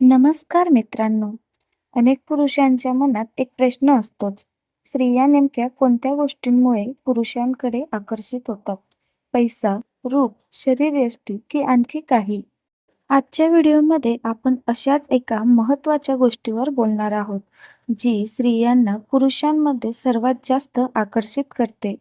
नमस्कार मित्रांनो. अनेक पुरुषांच्या मनात एक प्रश्न असतोच. स्त्रिया नेमक्या कोणत्या गोष्टींमुळे पुरुषांकडे आकर्षित होतात? पैसा, रूप, शरीरयष्टी की आणखी काही? आजच्या व्हिडिओमध्ये आपण अशाच एका महत्त्वाच्या गोष्टीवर बोलणार आहोत, जी स्त्रियांना पुरुषांमध्ये सर्वात जास्त आकर्षित करते.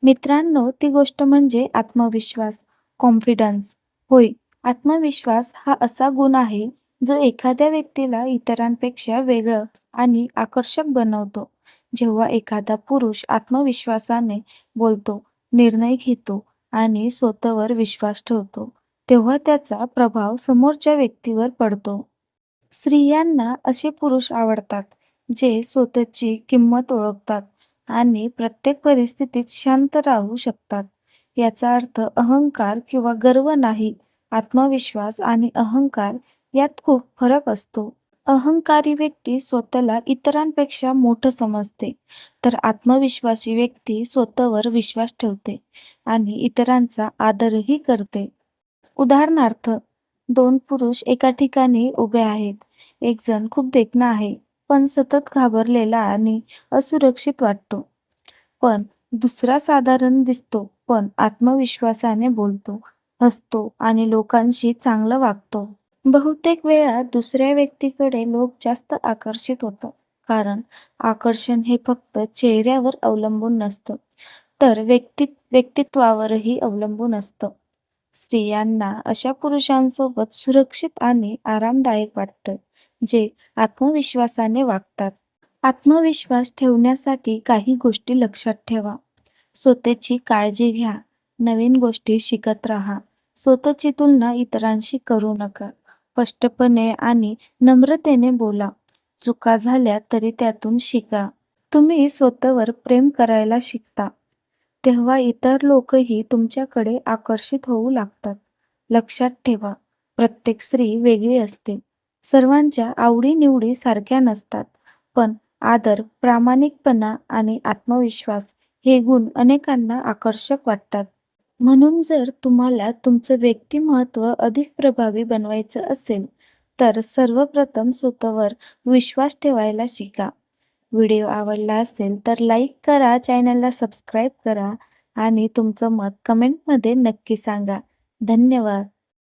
मित्रांनो, ती गोष्ट म्हणजे आत्मविश्वास, कॉन्फिडन्स. होय, आत्मविश्वास हा असा गुण आहे, जो एखाद्या व्यक्तीला इतरांपेक्षा वेगळं आणि आकर्षक बनवतो. जेव्हा एखादा पुरुष आत्मविश्वासाने बोलतो, निर्णय घेतो आणि स्वतःवर विश्वास ठेवतो, तेव्हा त्याचा प्रभाव समोरच्या व्यक्तीवर पडतो. स्त्रियांना असे पुरुष आवडतात, जे स्वतःची किंमत ओळखतात आणि प्रत्येक परिस्थितीत शांत राहू शकतात. याचा अर्थ अहंकार किंवा गर्व नाही. आत्मविश्वास आणि अहंकार यात खूप फरक असतो. अहंकारी व्यक्ती स्वतःला इतरांपेक्षा मोठं समजते, तर आत्मविश्वासी व्यक्ती स्वतःवर विश्वास ठेवते आणि इतरांचा आदरही करते. उदाहरणार्थ, दोन पुरुष एका ठिकाणी उभे आहेत. एक जण खूप देखणा आहे, पण सतत घाबरलेला आणि असुरक्षित वाटतो. पण दुसरा साधारण दिसतो, पण आत्मविश्वासाने बोलतो, हसतो आणि लोकांशी चांगलं वागतो. बहुतेक वेळा दुसऱ्या व्यक्तीकडे लोक जास्त आकर्षित होतात, कारण आकर्षण हे फक्त चेहऱ्यावर अवलंबून नसतं, तर व्यक्तित्वावरही अवलंबून असतं. स्त्रियांना अशा पुरुषांसोबत सुरक्षित आणि आरामदायक वाटतं, जे आत्मविश्वासाने वागतात. आत्मविश्वास ठेवण्यासाठी काही गोष्टी लक्षात ठेवा. स्वतःची काळजी घ्या. नवीन गोष्टी शिकत राहा. स्वतःची तुलना इतरांशी करू नका. स्पष्टपणे आणि नम्रतेने बोला. चुका झाल्या तरी त्यातून शिका. तुम्ही स्वतःवर प्रेम करायला शिकता, तेव्हा इतर लोकही तुमच्याकडे आकर्षित होऊ लागतात. लक्षात ठेवा, प्रत्येक स्त्री वेगळी असते. सर्वांच्या आवडी-निवडी सारख्या नसतात. पण आदर, प्रामाणिकपणा आणि आत्मविश्वास हे गुण अनेकांना आकर्षक वाटतात. म्हणून जर तुम्हाला तुमचं व्यक्तिमत्त्व अधिक प्रभावी बनवायचं असेल, तर सर्वप्रथम स्वतःवर विश्वास ठेवायला शिका. व्हिडिओ आवडला असेल तर लाईक करा, चॅनलला सबस्क्राईब करा आणि तुमचं मत कमेंटमध्ये नक्की सांगा. धन्यवाद.